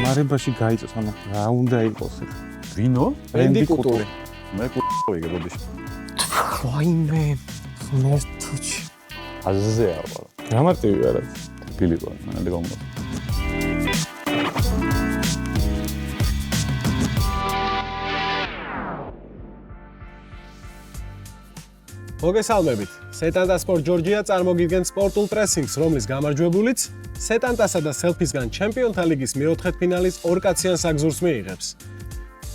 ხმარებაში გაიწოს, ანუ რა უნდა იყოს ეს? ვინო? Randy Couture. მე კუტური გებოდიშ. ვაიმე, მერტუჩი. აზზეა ვარ. გამარტივი არა. ფილიპო, მანამდე გამო. მოგესალმებით. სეტანტა სპორტ ჯორჯია წარმოგიდგენთ სპორტულ პრესინგს, რომლის გამარჯვებულიც სეტანტასა და სელფისგან ჩემპიონთა ლიგის მეოთხედფინალის ორკაციან საგზურს მიიღებს.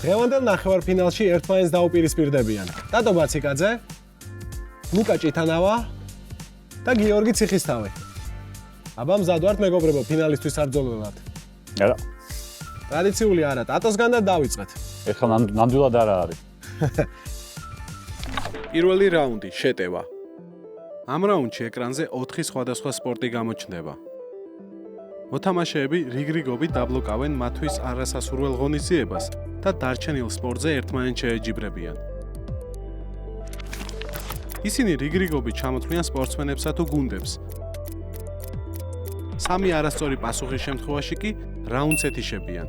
დღევანდელ ნახევარფინალში ერთმანეთს დაუპირისპირდებიან დადო ბაციკაძე, ლუკა ჭიტანავა და გიორგი ციხისთავი. აბა მზად ვართ მეგობრებო ფინალისთვის საბრძოლველად? არა. ტრადიციული არა, ტატოსგან და დავიწყეთ. ეხლა ნამდვილად არა არის. პირველი რაუნდი შეტევა. ამ რაუნდში ეკრანზე 4 სხვადასხვა სპორტი გამოჩნდება. მოთამაშეები რიგრიგობით დაბლოკავენ მათთვის არასასურველ ღონისძიებას და დარჩენილ სპორტზე ერთმანეთს შეეჯიბრებიან. ისინი რიგრიგობით ჩამოთვლიან სპორტსმენებსა თუ გუნდებს. სამი არასწორი პასუხის შემთხვევაში კი რაუნდს ეთიშებიან.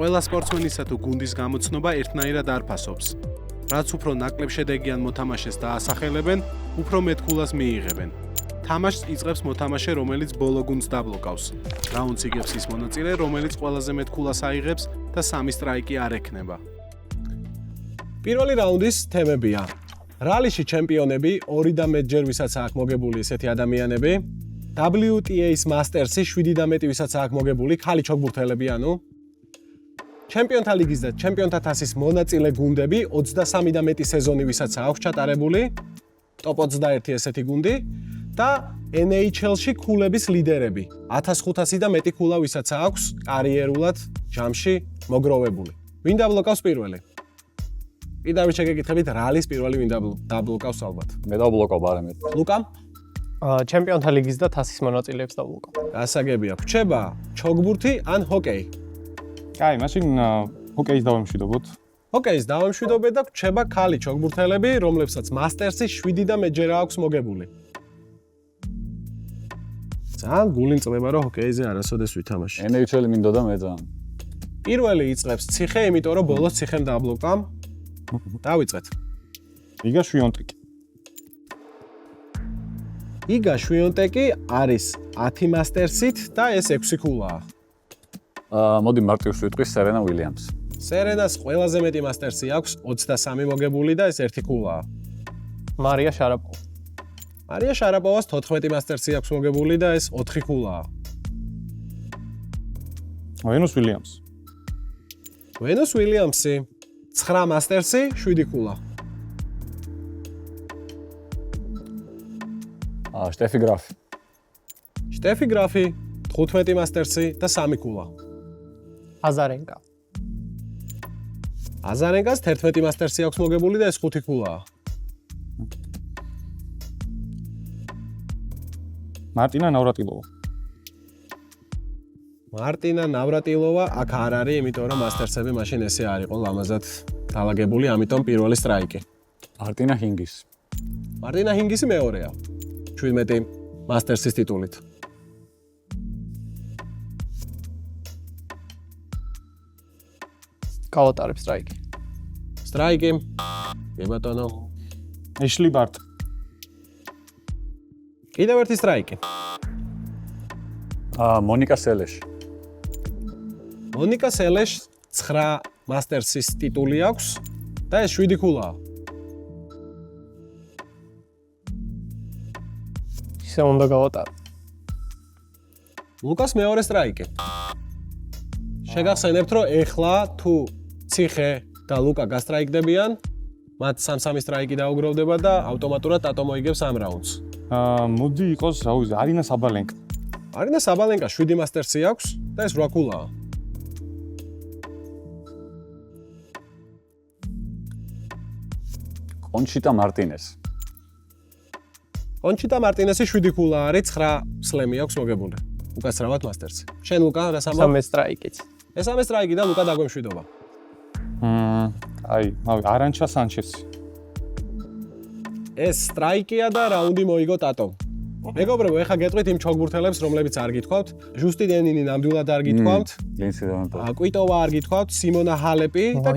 ყველა სპორტსმენისა თუ გუნდის გამოცნობა ერთნაირად არ ფასობს. რაც უფრო ნაკლებ შედეგიან მოთამაშეს დაასახელებენ, უფრო მეტ ქულას მიიღებენ. თამაშს იწყებს მოთამაშე, რომელიც ბოლო გუნდს დაბლოკავს. რაუნდს იგებს ის მონაწილე, რომელიც ყველაზე მეტ ქულას აიღებს და სამი სტრაიკი არ ექნება. პირველი რაუნდის თემებია: რალიში ჩემპიონები, 2 და მეტჯერ ვისაც აქვს მოგებული ესეთი ადამიანები, WTA-ის მასტერსი 7 და მეტი ვისაც აქვს მოგებული, ხალი ჩოგბურთელები ანუ ჩემპიონთა ლიგის და ჩემპიონთა თასის მონაწილე გუნდები 23 და მეტი სეზონი ვისაც აქვს ჩატარებული, ტოპ 21 ესეთი გუნდი და NHL-ში ქულების ლიდერები 1500 და მეტი ქულა ვისაც აქვს კარიერულად ჯამში მოგროვებული. ვინ დაბლოკავს პირველი? კიდევ შეგეკითხებით რალის პირველი ვინ დაბლოკავს ალბათ? მე დაბლოკავ არა მე. ლუკა? ჩემპიონთა ლიგის და თასის მონაწილეებს დაბლოკავ. გასაგებია. რჩება ჩოგბურთი ან ჰოკეი? კაი, მაშინ ჰოკეის დავემშვიდობოთ. ჰოკეის დავემშვიდობეთ და რჩება ხალი ჩოგბურთელები, რომლებსაც მასტერსი 7 და მეტჯერ აქვს მოგებული. ძალიან გული წლება რომ ჰოკეიზე არასოდეს ვითამაში. NHL მინდოდა მე ძალიან. პირველი იწყებს ციხე, იმიტომ რომ ბოლოს ციხემ დაბლოკა. დავიწყეთ. იგა შვიონტეკი. იგა შვიონტეკი არის 10 მასტერსით და ეს 6 ქულაა. მოდი მარტივს ვიტყვი სერენა უილიამს. სერენას ყველაზე მეტი მასტერსი აქვს 23 მოგებული და ეს 1 ქულაა. მარია შარაპოვა. მარია შარაპოვას 14 მასტერსი აქვს მოგებული და ეს 4 ქულაა. ვენუს უილიამს. ვენუს უილიამსი 9 მასტერსი, 7 ქულა. შტეფი გრაფი. შტეფი გრაფი 15 მასტერსი და 3 ქულა. აზარენკა. აზარენკას 11 მასტერსი აქვს მოგებული და ეს 5 ქულაა. მარტინა ნავრატილოვა. მარტინა ნავრატილოვა აქ არ არის, იმიტომ რომ მასტერსები მაშინ ესე არ იყო ლამაზად დალაგებული, ამიტომ პირველი სტრაიკი. მარტინა ჰინგისი. მარტინა ჰინგისი მეორეა. 17 მასტერსის ტიტულით. გავატარებ სტრაიკი. სტრაიკი. კი ბატონო. ეშლი ბარტ. კიდევ ერთი სტრაიკი. მონიკა სელეში. მონიკა სელეშ 9 მასტერსის ტიტული აქვს და ეს 7 ქულაა. ისე უნდა გავატარო. ლუკას მეორე სტრაიკი. შეგახსენებთ, რომ ეხლა თუ ციხე და ლუკა გასტრაიკდებიან, მათ 3-3 სტრაიკი დაუგროვდება და ავტომატურად ტატო მოიგებს ამ რაუნდს. მოდი იყოს, რა ვიცი, არინა საბალენკა. არინა საბალენკა 7 მასტერსი აქვს და ეს 8 ქულაა. კონჩიტა მარტინესი. კონჩიტა მარტინესი 7 ქულა არის, 9 სლემი აქვს მოგებული. უკაცრავად მასტერსი. შენ ლუკა რას ამბობ? 3 სტრაიკიც. ეს 3 სტრაიკი და ლუკა დაგვემშვიდობა. არანჩა სანჩესი. ეს სტრაიკია და რაუნდი მოიგო ტატომ. მეგობრებო, ეხა გეტყვით იმ ჩოგბურთელებს, რომლებიც არ გითხოვთ. ჟუსტი დენინი ნამდვილად არ გითხოვთ. ლინცი დავემპორტი. კვიტოვა არ გითხოვთ, სიმონა ჰალეპი და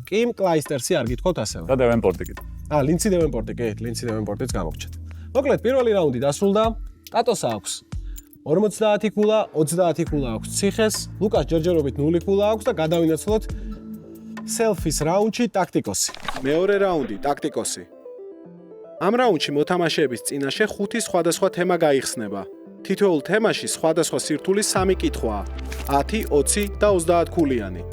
კიმ კლაისტერსი არ გითხოვთ ასევე. და დავემპორტი კიდე. ლინცი დევენპორტი, კი, ლინცი დევენპორტიც გამოგჩეთ. მოკლედ, პირველი რაუნდი დასრულდა. ტატოს აქვს 50 ქულა, 30 ქულა აქვს ციხეს, ლუკას ჯერჯერობით 0 ქულა აქვს და გადავინაცვლოთ სელფის რაუნდში ტაქტიკოსი. მეორე რაუნდი ტაქტიკოსი. ამ რაუნდში მოთამაშეების წინაშე 5 სხვადასხვა თემა გაიხსნება. თითოეულ თემაში სხვადასხვა სირთულის 3 კითხვაა: 10, 20 და 30 ქულიანი.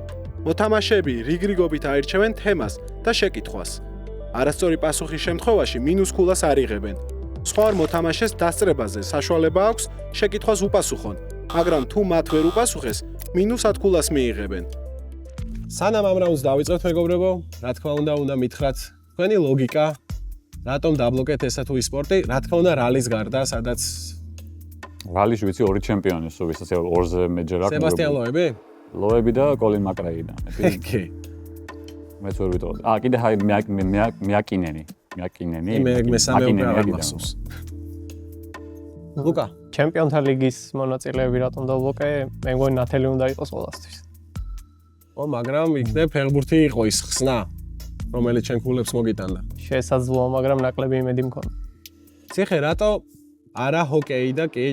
მოთამაშეები რიგრიგობით აირჩევენ თემას და შეკითხვას. არასწორი პასუხის შემთხვევაში მინუს ქულას არ იღებენ. სხვა მოთამაშეს დასწრებაზე საშუალება აქვს შეკითხვას უპასუხონ, მაგრამ თუ მათ ვერ უპასუხეს, მინუს 10 ქულას მიიღებენ. სანამ ამ რაუნდს დავიწყებთ, მეგობრებო, რა თქმა უნდა მითხრათ თქვენი ლოგიკა, რატომ დაბლოკეთ ესა თუ სპორტი, რა თქმა უნდა რალის გარდა, სადაც რალიში ვიცი ორი ჩემპიონი, ვისაც ორზე მეჯერ აქვს. სებასტიან ლოები? ლოები და კოლინ მაკრაიდან. კი. მეც ვერ ვიტყოდი. კიდე ჰაი მეაკინენი. მე მესამე არ მახსოვს. ლუკა, ჩემპიონთა ლიგის მონაწილეები რატომ დავბლოკე? მე მგონი ნათელი უნდა იყოს ყველასთვის. მაგრამ იქნებ ფეხბურთი იყო ის ხსნა, რომელიც ჩვენ ქულებს მოგიტანდა. შესაძლოა, მაგრამ ნაკლები იმედი მქონდა. ციხე, რატო არა ჰოკეი და კი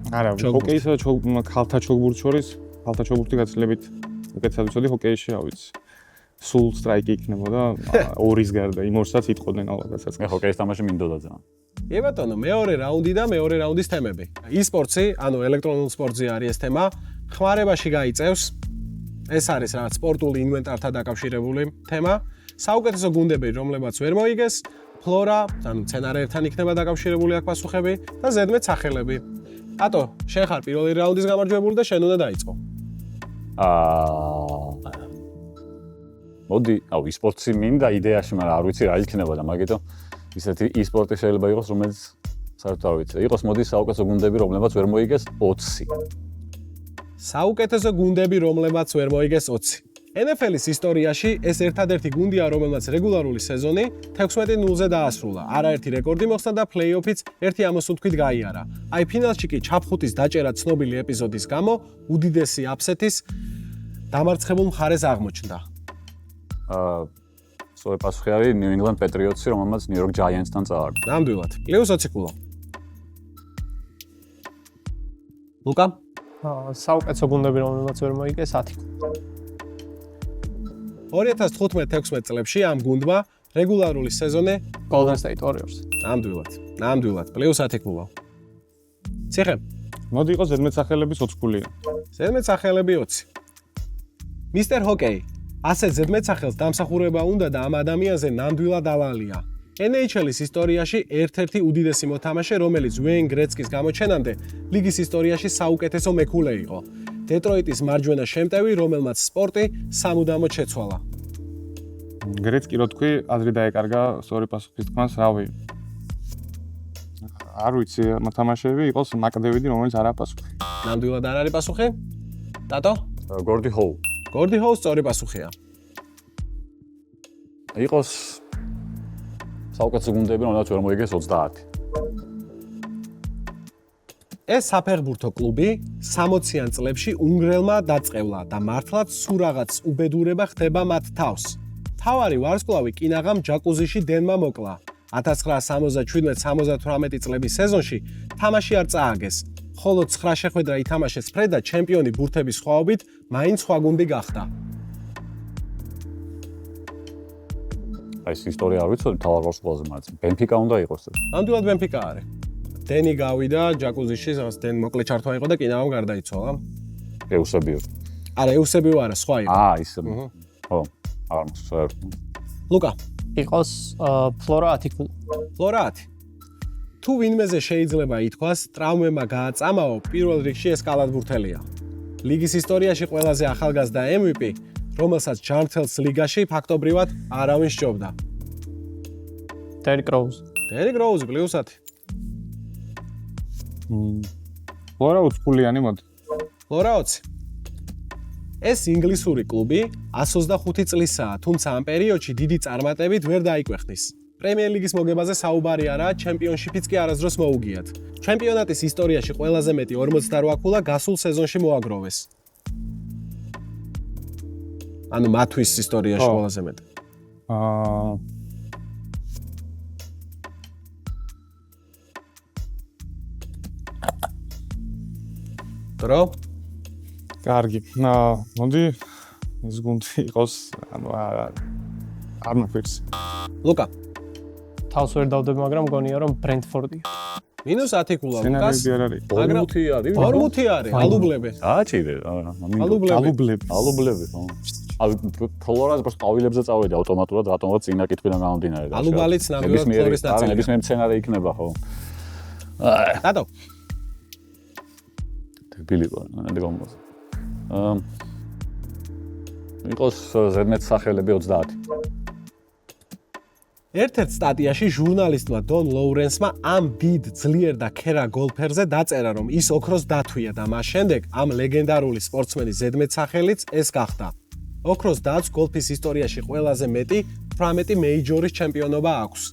არა, ჰოკეისა და ქალთა ჩოგბურთს შორის, ქალთა ჩოგბურთი გაცილებით უკეთესად ვიცოდი, ჰოკეიში რა ვიცი. სულ სტრაიკი იქნებოდა ორის გარდა, იმ ორსაც იტყოდნენ ალბათაც. მე ჰოკეის თამაში მინდოდა ძალიან. კი ბატონო, მეორე რაუნდი და მეორე რაუნდის თემები. e-სპორტი, ანუ ელექტრონულ სპორტზე არის ეს თემა, ხმარებაში გაიწევს. ეს არის რაღაც სპორტული ინვენტართან დაკავშირებული თემა. საუკეთესო გუნდები, რომლებაც ვერ მოიგეს, ფლორა, ანუ მცენარეებთან იქნება დაკავშირებული აქ პასუხები და ზედმეტ სახელები. ატო, შენ ხარ პირველი რაუნდის გამარჯვებული და შენ უნდა დაიწყო. მოდი, e-სპორტი მინდა იდეაში, მაგრამ არ ვიცი რა იქნება და მაგითო ისეთი e-სპორტი შეიძლება იყოს, რომელიც საერთოდ არ ვიცი. იყოს მოდი საუკეთესო გუნდები, რომლებაც ვერ მოიგეს 20. საუკეთესო გუნდები, რომლებაც ვერ მოიგეს 20. NFL-ის ისტორიაში ეს ერთადერთი გუნდია, რომელმაც რეგულარული სეზონი 16-0-ზე დაასრულა. არაერთი რეკორდი მოხსნა და პლეი-ოფიც ერთი ამოსუნთქვით გაიარა. აი ფინალში კი ჩაფხუტის დაჭერა ცნობილი ეპიზოდის გამო უდიდესი აფსეთის დამარცხებულ მხარეს აღმოჩნდა. სწორი პასუხი არის New England Patriots-ი, რომელმაც New York Giants-თან წააგო. ნამდვილად. პლუს 20 ქულა. ლუკა? საუკეთესო გუნდები, რომელმაც ვერ მოიგეს 10. 2015-16 წლებში ამ გუნდმა რეგულარული სეზონი Golden State Warriors. ნამდვილად. პლუს 10 ქულა. ციხე? მოდი იყოს ზედმეტსახელების 20 ქულია. ზედმეტსახელები 20. მისტერ ჰოკეი. ასე ზედმეტსახელს დამსახურება უნდა და ამ ადამიანზე ნამდვილად ალალია. NHL-ის ისტორიაში ერთ-ერთი უდიდესი მოთამაშე, რომელიც ვეინ გრეცკის გამოჩენამდე ლიგის ისტორიაში საუკეთესო მეკულე იყო. დეტროიტის მარჯვენა შემტევი, რომელმაც სპორტი სამუდამოდ შეცვალა. გრეცკი რო თქვი, აზრი დაეკარგა სწორი პასუხის თქმას, რავი. არ ვიცი, მოთამაშეები იყოს მაკდევიდი, რომელიც არ აპასუხე. ნამდვილად არ არის პასუხი? ტატო? Gordy Howe. Gordy Howe სწორი პასუხია. იყოს საუკეთესო გუნდები, რომელსაც ვერ მოიგეს 30. ეს საფეხბურთო კლუბი 60-იან წლებში უნგრელმა დაწყევლა და მართლაც სულ რაღაც უბედურება ხდება მათ თავს. თავარი ვარსკვლავი კინაღამ ჯაკუზიში დენმა მოკლა. 1977-78 წლების სეზონში თამაში არ წააგეს. ხოლო 9 შეხვედრა ითამაშეს ფრედა ჩემპიონი ბურთების სხვაობით მაინც სხვა გუნდი გახდა. ეს ისტორია არ ვიცოდი, თავარ ვარსკვლავზე, მაგრამ ბენფიკა უნდა იყოს ეს. ნამდვილად ბენფიკა არის. დენი გავიდა ჯაკუზიში, რაღაც დენ მოკლე ჩართვა იყო და კინაღამ გარდაიცვალა. ეუსებიო. არა, ეუსებიო არა, სხვა იყო. ისე. ხო, არ მოსწერ. ლუკა, იყოს ფლორა 10 ქულა. ფლორა 10. თუ ვინმეზე შეიძლება ითქვას, ტრავმებმა გააწამაო, პირველ რიგში ეს კალათბურთელია. ლიგის ისტორიაში ყველაზე ახალგაზრდა MVP, რომელსაც ჯანმრთელს ლიგაში ფაქტობრივად არავინ სჯობდა. Derrick Rose. Derrick Rose პლუს 10. ფლორა 20 ქულიანი მოდი. ფლორა 20. ეს ინგლისური კლუბი 125 წლისაა, თუმცა ამ პერიოდში დიდი წარმატებით ვერ დაიკვეხნის. პრემიერ ლიგის მოგებაზე საუბარი არაა, ჩემპიონშიპიც კი არასდროს მოუგიათ. ჩემპიონატის ისტორიაში ყველაზე მეტი 48 ქულა გასულ სეზონში მოაგროვეს. ანუ მათვის ისტორიაში ყველაზე მეტი. დრო? კარგი. მოდი ეს გუნდი იყოს, ანუ არ მაფერს. ლუკა, თავს ვერ დავდებ, მაგრამ მგონია რომ ბრენტფორდია. -10 ქულა ლუკას. სცენარები არ არის. 40 არის. 40 არის, ალუბლები. აჩიდე. ალუბლები. ალუბლები, ხო. ფლორას просто ყავილებზე წავედი ავტომატურად, რატომღაც წინა კითხვიდან გამომდინარე. ალუბალიც ნამდვილად ფლორის ნაწილია. ნებისმიერ სცენარი იქნება, ხო. დადო. ბილიკო, ნადი გამოს. იყოს ზედმეტ სახელები 30. ერთ-ერთ სტატიაში ჟურნალისტმა დონ ლოურენსმა ამ დიდ ძლიერ და ქერა გოლფერზე დაწერა, რომ ის ოქროს დათვია და მას შემდეგ ამ ლეგენდარული სპორტსმენის ზედმეტ სახელიც ეს გახდა. ოქროს დათვს გოლფის ისტორიაში ყველაზე მეტი 18 მეიჯორის ჩემპიონობა აქვს.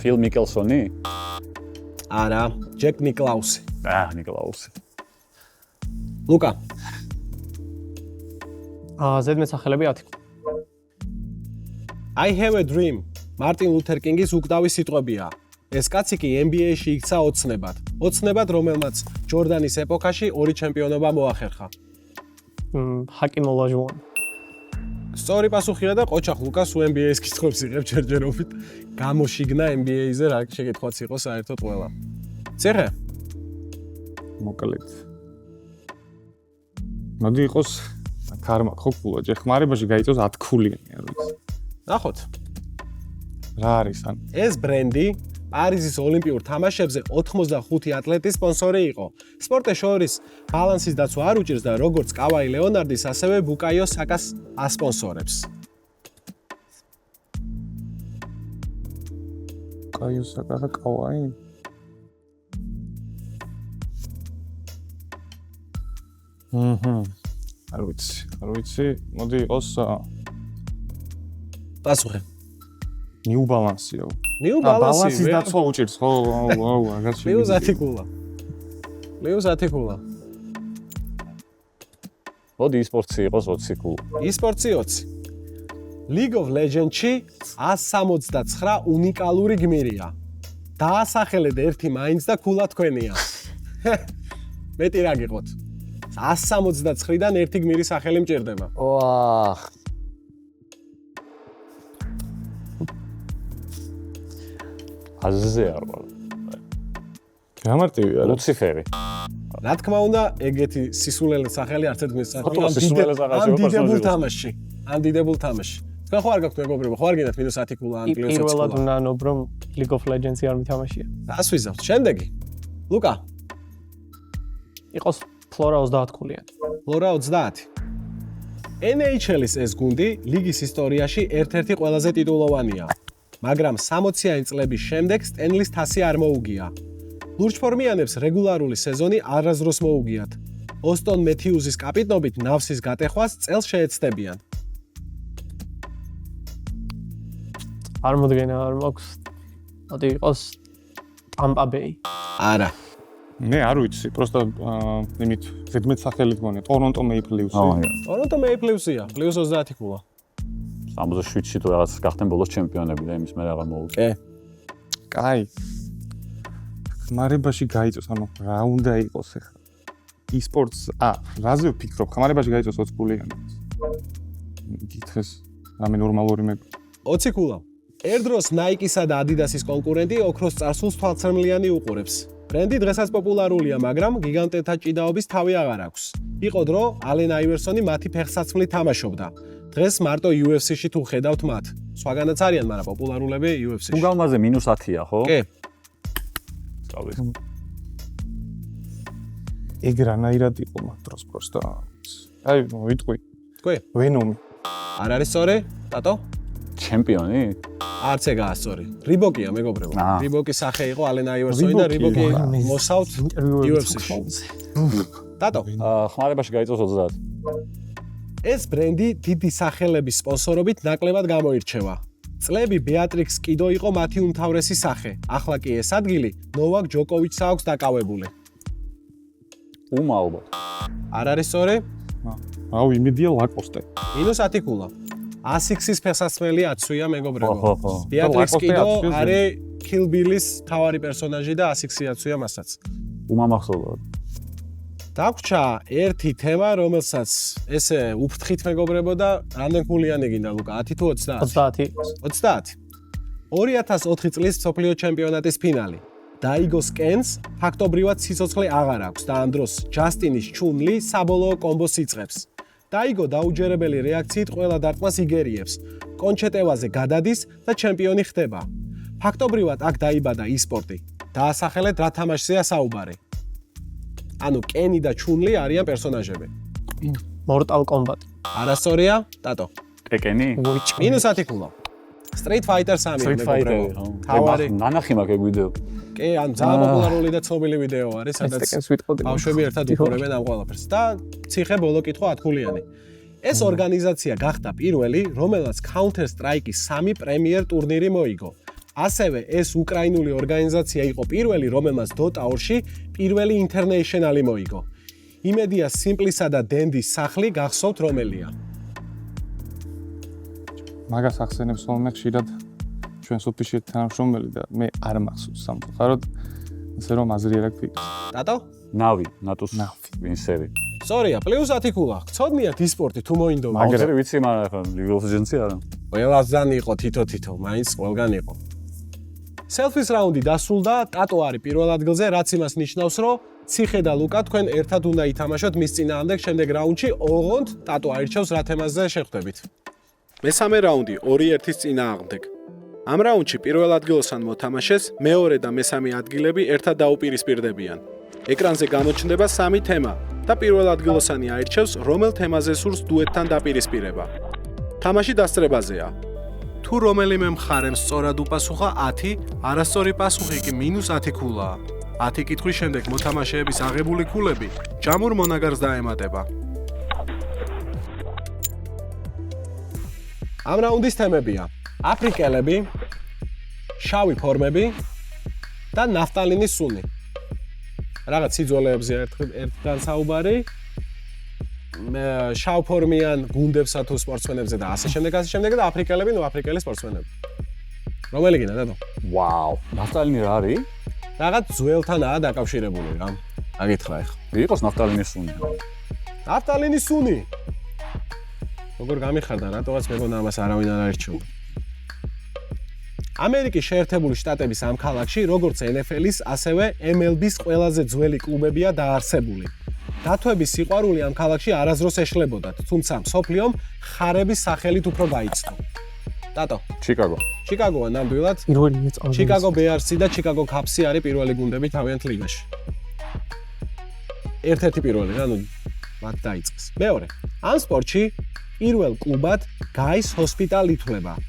ფილ მიკელსონი? არა, ჯეკ ნიკლაუსი. ნიკლაუსი. ლუკა. ზედმეტ სახელები 10. I have a dream. მარტინ ლუთერ კინგის უკდავი სიტყვებია. ეს კაცი კი NBA-ში იქცა ოცნებად. ოცნებად, რომელმაც ჯორდანის ეპოქაში 2 ჩემპიონობა მოახერხა. ჰაკიმ ოლაჟუანი. სწორი პასუხია და ყოჩახ ლუკას NBA-ის კითხვებს იღებ ჯერჯერობით. გამოშიგნა NBA-ზე რა შეკითხვაც იყო საერთოდ ყველა. ციხე? მოკლედ. მოდი იყოს ქარმა ხო ქულა, ჯერ ხმარებაში გაიწევს 10 ქულიანი, არ ვიცი. ნახოთ. რა არის ან? ეს ბრენდი პარიზის ოლიმპიურ თამაშებზე 85 ატლეტის სპონსორი იყო. სპორტეს შორის ბალანსის დაცვა არ უჭირს და როგორც კავაი ლეონარდის, ასევე ბუკაიო საკას ასპონსორებს. კაიო საკა და კავაი? არ ვიცი, მოდი იყოს პასუხი. New Balance-იო. New Balance-ი ბალანსის დაცვა უჭირს, ხო, რაღაცა. ლეუს 10 ქულა. ლეუს 10 ქულა. მოდი e-sports-ი იყოს 20 ქულა. e-sports-ი 20. League of Legends-ში 169 უნიკალური გმირია. დაასახელეთ ერთი მაინც და ქულა თქვენია. მეტი რა გიყოთ? 169-დან ერთი გმირის სახელი მჭირდება. ვაჰ. აზზე არ ვარ. გამარტივი არა. ლუციფერი. რა თქმა უნდა, ეგეთი სისულელე სახელი არც ერთ გმირს სახელი ამ დიდებულ თამაშში. ამ დიდებულ თამაშში. თქვენ ხო არ გაქვთ მეგობრებო, ხო არ გინდათ -10 ქულა ან +20 ქულა? პირველად ვნანობ, რომ League of Legends-ი არ მითამაშია. რას ვიზავთ? შემდეგი. ლუკა. იყოს ფლორა 30 ქულიანი. ფლორა 30. NHL-ის ეს გუნდი ლიგის ისტორიაში ერთ-ერთი ყველაზე ტიტულოვანია. მაგრამ 60-იანი წლების შემდეგ სტენლის თასი არ მოუგია. ლურჯფორმიანებს რეგულარული სეზონი არასდროს მოუგიათ. ოსტონ მეთიუზის კაპიტნობით ნავსის გატეხვას წელს შეეცდებიან. არ მოდგენა არ მაქვს. მოდი იყოს Tampa Bay. არა. მე არ ვიცი, просто იმით ზედმეტ სახელით მგონია, Toronto Maple Leafs-ი. Toronto Maple Leafs-ია, +30 ქულა. 67-ში თუ რაღაც გახდნენ ბოლოს ჩემპიონები და იმის მე აღარ მოუგე. კაი. ხმარებაში გაიწოს, ანუ რა უნდა იყოს ახლა? e-sports, რაზე ვფიქრობ? ხმარებაში გაიწოს 20 ქულიანი. გითხეს, რამე ნორმალური მე 20 ქულა. ერთდროს Nike-სა და Adidas-ის კონკურენტი ოქროს წარსულს თვალცრემლიანი უყურებს. ბრენდი დღესაც პოპულარულია, მაგრამ გიგანტებთან ჭიდაობის თავი აღარ აქვს. იყო დრო, ალენ აივერსონი მათი ფეხსაცმლით თამაშობდა. დღეს მარტო UFC-ში თუ ხედავთ მათ. სხვაგანაც არიან, მაგრამ პოპულარულები UFC-ში. უგალმაზე -10-ია, ხო? კი. სწავლის. ეგ რანაირად იყო მათ დროს просто. აი, ვიტყვი. თქვი? ვენომი. არ არის სწორი? ტატო? ჩემპიონი? არც ეგაა სწორი. რიბოკია, მეგობრებო. რიბოკის სახე იყო ალენ აივერსონი და რიბოკი მოსავთ UFC-ში. ტატო? ხმარებაში გაიწოს 30. ეს ბრენდი დიდი სახელების სპონსორობით ნაკლებად გამოირჩევა. წლები ბეატრიქს კიდო იყო მათი უმთავრესი სახე. ახლა კი ეს ადგილი ნოვაკ ჯოკოვიჩს აქვს დაკავებული. უმა ალბათ. არ არის სწორი? აუ იმედია ლაკოსტე. -10 კულა. ASICS-ის ფეხსაცმელი აცვია მეგობრებო. ხო. ბეატრიქს ლაკოსტე კიდო აცვია, არის Kill Bill-ის თავარი პერსონაჟი და ASICS-ი აცვია მასაც. უმა მახსოვდა. დაგვრჩა ერთი თემა, რომელსაც ესე უფრთხით მეგობრებო და რამდენ გულიანი გინდა ლუკა? 10 თუ 20? 30. 20. 2004 წლის მსოფლიო ჩემპიონატის ფინალი. დაიგოს კენს ფაქტობრივად სიცოცხლე აღარ აქვს და ამ დროს ჯასტინის ჩუნლი საბოლოო კომბოს იწყებს. დაიგო დაუჯერებელი რეაქციით ყველა დარტყმას იგერიებს. კონჩეტევაზე გადადის და ჩემპიონი ხდება. ფაქტობრივად აქ დაიბადა e-სპორტი. დაასახელეთ რა თამაშზეა საუბარი. ანუ კენი და ჩუნლი არიან პერსონაჟები. Mortal Kombat. არასწორია, ტატო. ტეკენი? -10 კულა. Street Fighter 3 Street Fighter. თავარი. ნანახი მაქვს ეგ ვიდეო. კი, ან ძალიან პოპულარული და ცნობილი ვიდეო არის, სადაც ტეკენს ვიტყოდი. ბავშვები ერთად უყურებენ ამ ყველაფერს და ციხე ბოლო კითხვა 10 გულიანი. ეს ორგანიზაცია გახდა პირველი, რომელსაც Counter Strike-ის 3 პრემიერ ტურნირი მოიგო. ასევე ეს უკრაინული ორგანიზაცია იყო პირველი, რომელმაც Dota 2-ში პირველი ინტერნეიშნალი მოიგო. იმედია სიმპლისა და დენდის სახლი გახსოვთ რომელია. მაგას ახსენებს ხოლმე ხშირად ჩვენს ოფისში თანამშრომელი და მე არ მახსოვს სამწუხაროდ, ასე რომ აზრი არ აქვს. ტატო? ნავი, ნატოს ვინსერი. სწორია, +10 კულა. გწოდნიათ e-სპორტი თუ მოინდომა. მაგერი ვიცი, მაგრამ League of Legends-ი არა. ყველასთან იყო თითო-თითო, მაინც ყველგან იყო. Selfies რაუნდი დასრულდა, ტატო არის პირველ ადგილზე, რაც იმას ნიშნავს, რომ ციხე და ლუკა თქვენ ერთად უნდა ითამაშოთ მის წინააღმდეგ შემდეგ რაუნდში, ოღონდ ტატო აირჩევს რა თემაზე შეხვდებით. მესამე რაუნდი 2-1-ის წინააღმდეგ. ამ რაუნდში პირველ ადგილოსან მოთამაშეს მეორე და მესამე ადგილები ერთად დაუპირისპირდებიან. ეკრანზე გამოჩნდება 3 თემა და პირველ ადგილოსანი აირჩევს რომელ თემაზე სურს დუეტთან დაპირისპირება. თამაში დასწრებაზეა. თუ რომელიმე მხარემ სწორად უპასუხა 10, არასწორი პასუხი კი -10 კულაა. 10 კითხვის შემდეგ მოთამაშეების აღებული ქულები ჯამურ მონაგარს დაემატება. ამ რაუნდის თემებია: აფრიკელები, შავი ფორმები და ნაფტალინის სუნი. რაღაც სიძველეებზე ერთგან საუბარი. შავფორმიან გუნდებსა თუ სპორტსმენებზე და ასე შემდეგ და აფრიკელები, აფრიკელი სპორტსმენები. რომელი გინდა დადო? ვაუ, ნაფტალინი რა არის? რაღაც ძველთანაა დაკავშირებული რა. აგითხრა ახლა. იყოს ნაფტალინის სუნი. ნაფტალინის სუნი. როგორ გამიხარდა, რატოღაც მეგონა ამას არავინ არ აირჩევდა. ამერიკის შეერთებული შტატების ამ ქალაქში, როგორც NFL-ის, ასევე MLB-ის ყველაზე ძველი კლუბებია დაარსებული. დათვების სიყვარული ამ ქალაქში არასდროს ეშლებოდათ, თუმცა მსოფლიომ ხარების სახელით უფრო გაიცნო. ტატო, ჩიკაგო. ჩიკაგოა ნამდვილად. პირველი წამს. ჩიკაგო ბეარსი და ჩიკაგო კაპსი არის პირველი გუნდები თავიანთ ლიგაში. ერთ-ერთი პირველი, ანუ მათ დაიწყეს. მეორე, ამ სპორტში პირველ კლუბად Guys Hospital ითვლება.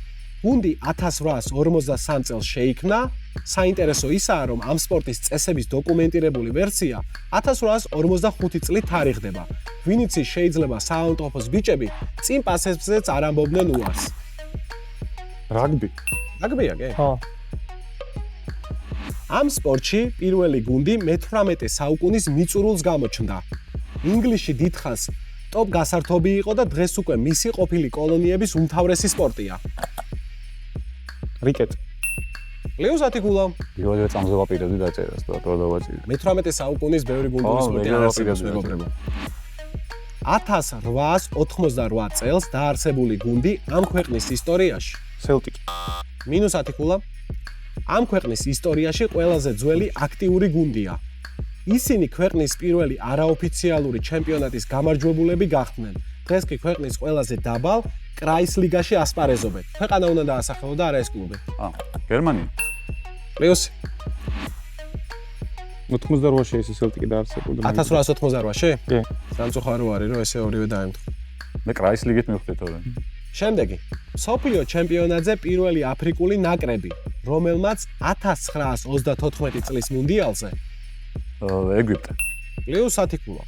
გუნდი 1853 წელს შეიქმნა. საინტერესო ისაა, რომ ამ სპორტის წესების დოკუმენტირებული ვერსია 1845 წლით თარიღდება. ვინც შეიძლება საავადმყოფოს ბიჭები წინ პასებზეც არ ამბობდნენ უარს. რაგბი. რაგბია, კი? ხო. ამ სპორტში პირველი გუნდი მე-18 საუკუნის მიწურულს გამოჩნდა. ინგლისში დიდხანს ტოპ გასართობი იყო და დღეს უკვე მისი ყოფილი კოლონიების უმთავრესი სპორტია. რიკეტ. +10 კულა. პირველი წამზე ვაპირებდი დაწერას და რა დავაჭირი. მე-18 საუკუნის ბევრი გუნდური სპორტი არსებობს მეგობრებო. 1888 წელს დაარსებული გუნდი ამ ქვეყნის ისტორიაში. სელტიკი. -10 კულა. ამ ქვეყნის ისტორიაში ყველაზე ძველი აქტიური გუნდია. ისინი ქვეყნის პირველი არაოფიციალური ჩემპიონატის გამარჯვებულები გახდნენ. დღეს კი ქვეყნის ყველაზე დაბალ კრაისლიგაში ასპარეზობენ. ქვეყანა უნდა დაასახელო და არა ეს კლუბი. გერმანია. პლუს 88-ში ეს სელტიკი დაარსებულდა. 1888-ში? კი. სამწუხარო არის, რომ ესე ორივე დაემთხვა. მე კრაისლიგით მივხვდი თორე. შემდეგი. მსოფლიო ჩემპიონატზე პირველი აფრიკული ნაკრები, რომელმაც 1934 წლის მუნდიალზე ეგვიპტე. +10 კულა.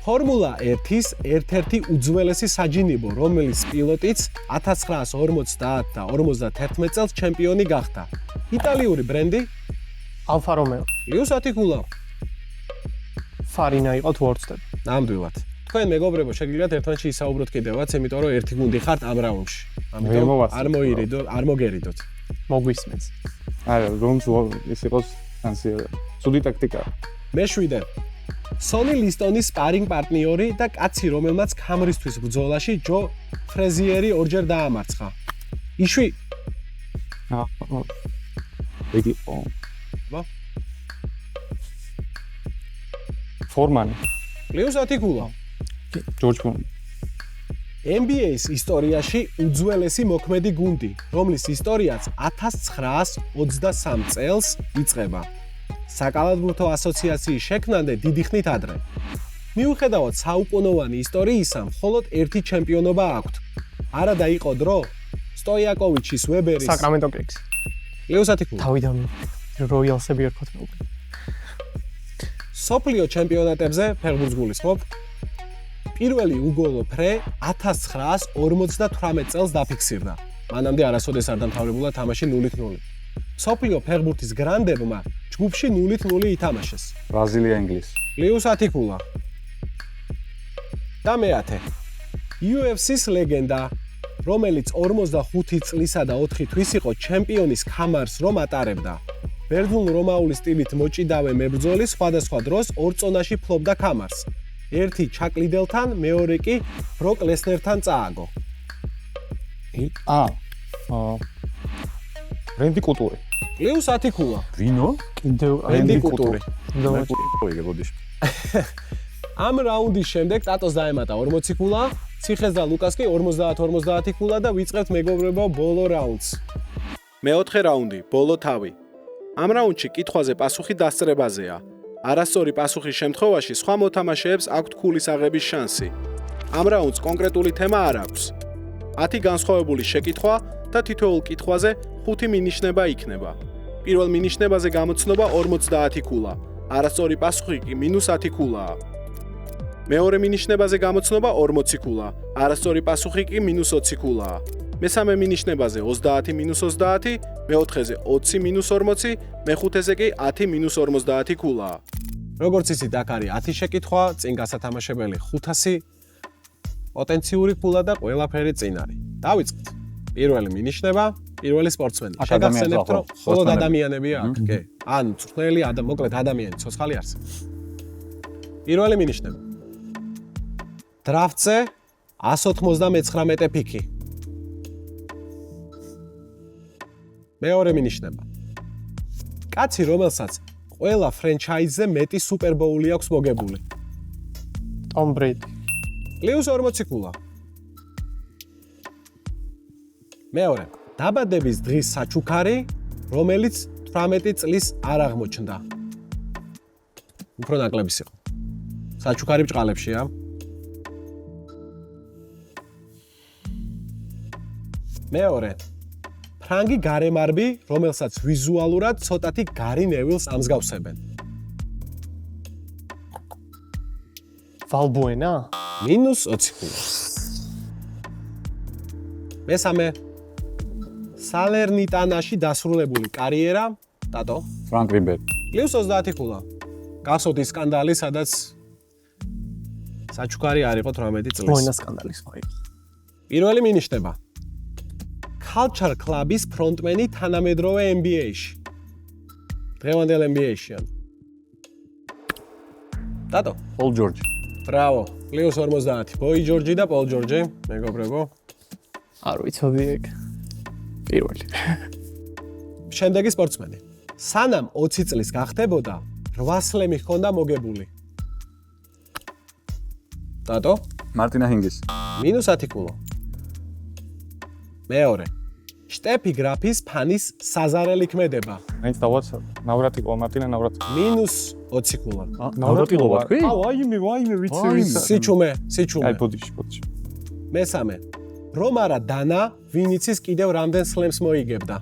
ფორმულა 1-ის ერთ-ერთი უძველესი საჯინიბო, რომელიც პილოტიც 1950 და 51 წელს ჩემპიონი გახდა. იტალიური ბრენდი ალფა რომეო. ლიუს ატიკულა. ფარინა იყო თუ არ ვცდები. ნამდვილად. თქვენ მეგობრებო, შეგიძლიათ ერთმანეთში ისაუბროთ კიდევაც, იმიტომ რომ ერთი გუნდი ხართ ამ რაუნდში. ვერ მოვასწრებ. არ მოგერიდოთ. მოგვისმენს. არა, რომს ის იყოს განსიერა. ცუდი ტაქტიკაა. მეშვიდე. სონი ლისტონის სპარინგ პარტნიორი და კაცი, რომელმაც ქამრისთვის ბრძოლაში ჯო ფრეზიერი ორჯერ დაამარცხა. იშვი. იგი ფორმანი. ლიუს ატიკულა. ჯორჯ ფორმანი. NBA-ის ისტორიაში უძველესი მოქმედი გუნდი, რომლის ისტორიაც 1923 წელს იწყება. საკალათბურთო ასოციაციის შექმნამდე დიდი ხნით ადრე. მიუხედავად საუკუნოვანი ისტორიისა, მხოლოდ ერთი ჩემპიონობა აქვთ. არადა იყო დრო სტოიაკოვიჩის, ვებერის, საკრამენტო კიკს. ლიუს ატიკულა. თავიდან როიალსები ერქვა თმოკლე. სოფლიო ჩემპიონატებზე ფეხბურთს გულისხმობ. პირველი უგოლო ფრე 1958 წელს დაფიქსირდა. მანამდე არასოდეს არ დამთავრებულა თამაში 0-0. სოფლიო ფეხბურთის გრანდებმა ჯგუფში 0-0 ითამაშეს. ბრაზილია, ინგლისი. ლიუს ატიკულა. და მეათე. UFC-ს ლეგენდა, რომელიც 45 წლისა და 4 თვის იყო ჩემპიონის ქამარს რომ ატარებდა. ბერძნულ-რომაული სტილით მოჭიდავე მებრძოლი სხვადასხვა დროს ორ წონაში ფლობდა ქამარს. ერთი ჩაკლიდელთან, მეორე კი ბროკ ლესნერთან წააგო. რენდი კუტური. ლიუს ატიკულა. ვინო? კიდევ რენდი კუტური. მოიგებოდი. ამ რაუნდის შემდეგ ტატოს დაემატა 40 ქულა, ციხეს და ლუკას კი 50-50 ქულა და ვიწყებთ მეგობრებო ბოლო რაუნდს. მეოთხე რაუნდი, ბოლო თავი. ამ რაუნდში კითხვაზე პასუხი დასწრებაზეა. არასწორი პასუხის შემთხვევაში სხვა მოთამაშეებს აქვთ ქულის აღების შანსი. ამ რაუნდს კონკრეტული თემა არ აქვს. 10 განსხვავებული შეკითხვა და თითოეულ კითხვაზე 5 მინიშნება იქნება. პირველ მინიშნებაზე გამოცნობა 50 ქულა. არასწორი პასუხი კი -10 ქულაა. მეორე მინიშნებაზე გამოცნობა 40 ქულა. არასწორი პასუხი კი -20 ქულაა. მესამე მინიშნებაზე 30-30, მეოთხეზე 20-40, მეხუთეზე კი 10-50 ქულაა. როგორც იცით, აქ არის 10 შეკითხვა, წინ გასათამაშებელი 500 პოტენციური ქულა და ყველაფერი წინ არის. დავიწყეთ. პირველი მინიშნება, პირველი სპორტსმენი. შეგახსენებთ, რომ მხოლოდ ადამიანებია აქ, კი. ან მწვრთნელი, მოკლედ ადამიანი, ცოცხალი არსებობს. პირველი მინიშნება. დრაფტზე 199 პიკი. მეორე მინიშნება. კაცი, რომელსაც ყველა ფრენჩაიზზე მეტი სუპერბოული აქვს მოგებული. ტომ ბრეიდი. ლიუს 40 ქულა. მეორე. დაბადების დღის საჩუქარი, რომელიც 18 წლის არ აღმოჩნდა. უფრო ნაკლებიც იყო. საჩუქარი ბჭყალებშია. მეორე. ფრანგი გარემარბი, რომელსაც ვიზუალურად ცოტათი გარი ნევილს ამსგავსებენ. ვალბუენა? -20 ქულა. მესამე. სალერნიტანაში დასრულებული კარიერა, ტატო. ფრანკ რიბერი. ლიუს 30 ქულა. გახსოვთ ის სკანდალი, სადაც საჩუქარი არ იყო 18 წლის. ბუენა სკანდალის ხო იყო. პირველი მინიშნება. Culture Club-ის ფრონტმენი თანამედროვე NBA-ში. დღევანდელ NBA-შიან. ტატო. პოლ ჯორჯი. ბრავო. ლიუს 50. ბოი ჯორჯი და პოლ ჯორჯი, მეგობრებო. არ ვიცოდი ეგ. პირველი. შემდეგი სპორტსმენი. სანამ 20 წლის გახდებოდა, 8 სლემი ჰქონდა მოგებული. ტატო. მარტინა ჰინგისი. -10 ქულა. მეორე. შტეფი გრაფის ფანის საზარელი ქმედება. მაინც დავაცავ. ნავრატი ყო მარტინა ნავრატი. -20 ქულა. ნავრატი ყო ვარ, აუ, ვაიმე, ვიცი. სიჩუმე. აი, ბოდიში. მესამე. რომარა დანა ვინიცის კიდევ რამდენ სლემს მოიგებდა?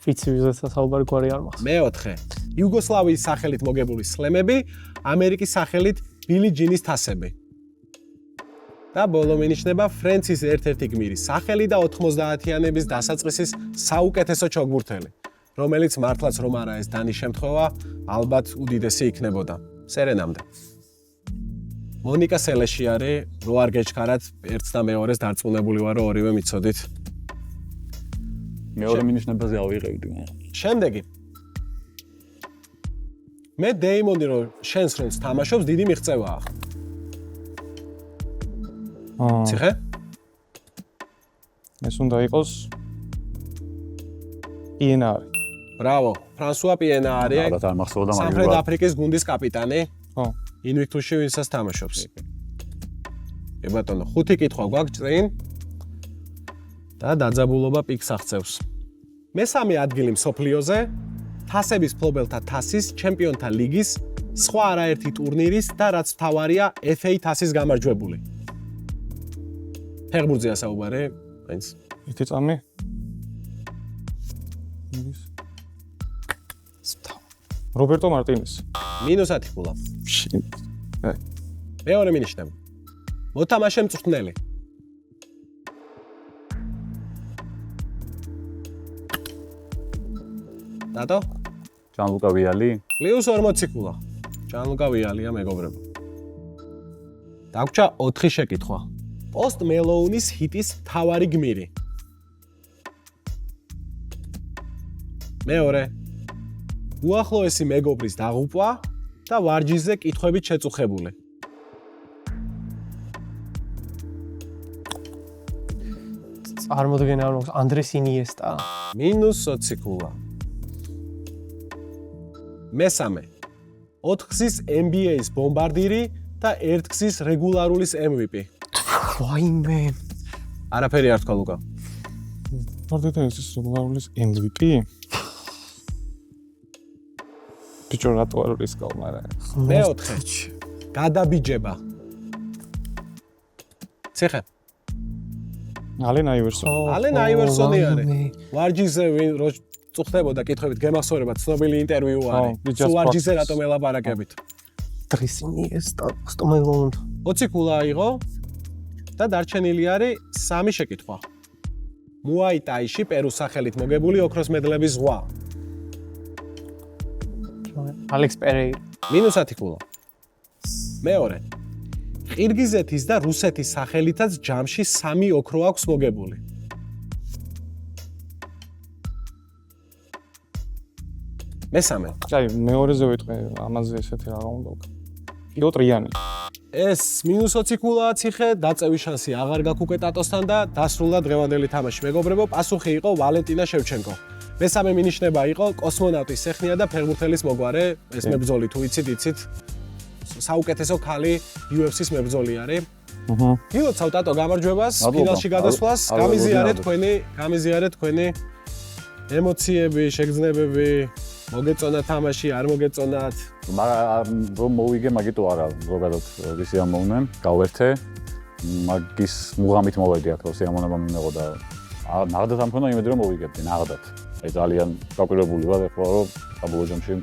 ვიცი, ვიზეც საუბარი გვარი არ მახსოვს. მეოთხე. იუგოსლავიის სახელით მოგებული სლემები, ამერიკის სახელით ბილი ჯინის თასები. და ბოლო მინიშნება ფრენცის ერთ-ერთი გმირის სახელი და 90-იანების დასაწყისის საუკეთესო ჩოგბურთელი, რომელიც მართლაც რომ არა ეს დანის შემთხვევა, ალბათ უდიდესი იქნებოდა. სერენამდე. მონიკა სელეშიარი, რო არ გეჩქარათ, ერთს და მეორეს დარწმუნებული ვარ, რომ ორივე მიცოდით. მეორე მინიშნებაზე ავიღებდი. შემდეგი. მე დეიმონი რო შენს როლს თამაშობს, დიდი მიღწევაა. ციხე? ეს უნდა იყოს პიენარი. ბრავო, ფრანსუა პიენარი, ალბათ არ მახსოვდა, მაგრამ სამხრეთ აფრიკის გუნდის კაპიტანი. ხო. ინვიქტუსში ვინცაც თამაშობს. ბატონო, 5 კითხვა გვაქვს წინ და დაძაბულობა პიკს აღწევს. მესამე ადგილი მსოფლიოზე, თასების ფლობელთა თასის, ჩემპიონთა ლიგის, სხვა არაერთი ტურნირის და რაც მთავარია, FA თასის გამარჯვებული. ფეხბურთზეა საუბარი, მაინც. ერთი წამი. რობერტო მარტინესი. -10 ქულა. მეორე მინიშნება. მოთამაშე მწვრთნელი. დადო? ჯანლუკა ვიალი. +40 ქულა. ჯანლუკა ვიალია მეგობრებო. დაგვრჩა 4 შეკითხვა. პოსტ მელოუნის ჰიტის მთავარი გმირი. მეორე. უახლოესი მეგობრის დაღუპვა და ვარჯიშზე კითხვებით შეწუხებული. წარმოდგენა რომ ანდრეს ინიესტა. -20 ქულა. მესამე. 4 გზის NBA-ის ბომბარდირი და 1 გზის რეგულარულის MVP. ვაიმე. არაფერი არ თქვა ლუკა. პარტიტენის რეგულარულის MVP. ბიჭო რატო არ რისკავ, მაგრამ მეოთხე. გადაბიჯება. ცეხე. ალენ აივერსონი. ალენ აივერსონი არის. ვარჯიშზე ვინ რო წუხდებოდა კითხვებით, გემახსოვრება ცნობილი ინტერვიუ არის. სულ ვარჯიშზე რატომ ელაპარაკებით? ანდრეს ინიესტა, პოსტ მელოუნ. 20 ქულა აიღო და დარჩენილი არის 3 შეკითხვა. მუაი-ტაიში პერუს სახელით მოგებული ოქროს მედლების ზღვა. ალექს პერეირა. -10 ქულა. მეორე. ყირგიზეთის და რუსეთის სახელითაც ჯამში 3 ოქრო აქვს მოგებული. მესამე. აი, მეორეზე ვიტყვი, ამაზე ესეთი რა უნდა ვქო. პიოტრიანი. ეს -20 ქულაა ციხე, დაწევის შანსი აღარ გაქვს უკვე ტატოსთან და დასრულდა დღევანდელი თამაში. მეგობრებო, პასუხი იყო ვალენტინა შევჩენკო. მესამე მინიშნება იყო კოსმონავტის სეხნია და ფეხბურთელის მოგვარე, ეს მებრძოლი თუ იცით, საუკეთესო ქალი UFC-ს მებრძოლი არის. გილოცავ ტატო გამარჯვებას, ფინალში გადასვლას, გამიზიარეთ თქვენი ემოციები, შეგრძნებები, მოგეწონა თამაში, არ მოგეწონათ. მაგრამ რომ მოვიგე, მაგიტო არა, ზოგადად ვისი ამოვნენ, გავერთე, მაგის მუღამით მოვედი აქ, რომ სიამონება მიმეღო და ნაღდად ამ მქონდა იმედი რომ მოვიგებდი, ნაღდად. აი ძალიან გაკვირვებული ვარ, ეხლა რომ საბოლოო ჯამში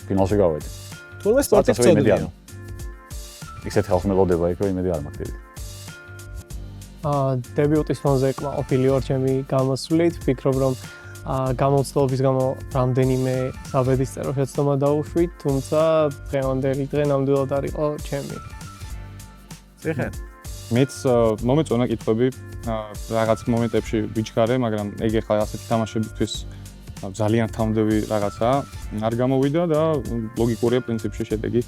ფინალში გავედი. თურმე სპორტი გწოდია. ისეთ ხალხს მელოდება იქ, რომ იმედი არ მაქვს დიდი. დებიუტის ფონზე კმაყოფილი ვარ ჩემი გამოსვლით, ვფიქრობ რომ გამოცდილების გამო რამდენიმე საბედისწერო შეცდომა დაუშვით, თუმცა დღევანდელი დღე ნამდვილად არ იყო ჩემი. ციხე. მეც მომეწონა კითხვები, რაღაც მომენტებში ვიჩქარე, მაგრამ ეგ ახლა ასეთი თამაშებისთვის ძალიან თამდები რაღაცაა, არ გამოვიდა და ლოგიკურია პრინციპში შედეგი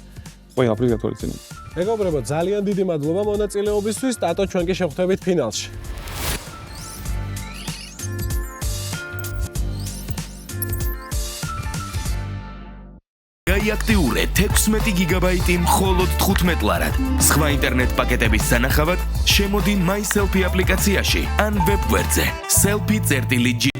ყველაფრის გათვალისწინებით. მეგობრებო, ძალიან დიდი მადლობა მონაწილეობისთვის, ტატო ჩვენ კი შევხვდებით ფინალში. გაიაქტიურე 16 გიგაბაიტი მხოლოდ 15 ლარად. სხვა ინტერნეტ პაკეტების სანახავად შემოდი MySelfie აპლიკაციაში ან ვებგვერდზე selfie.gr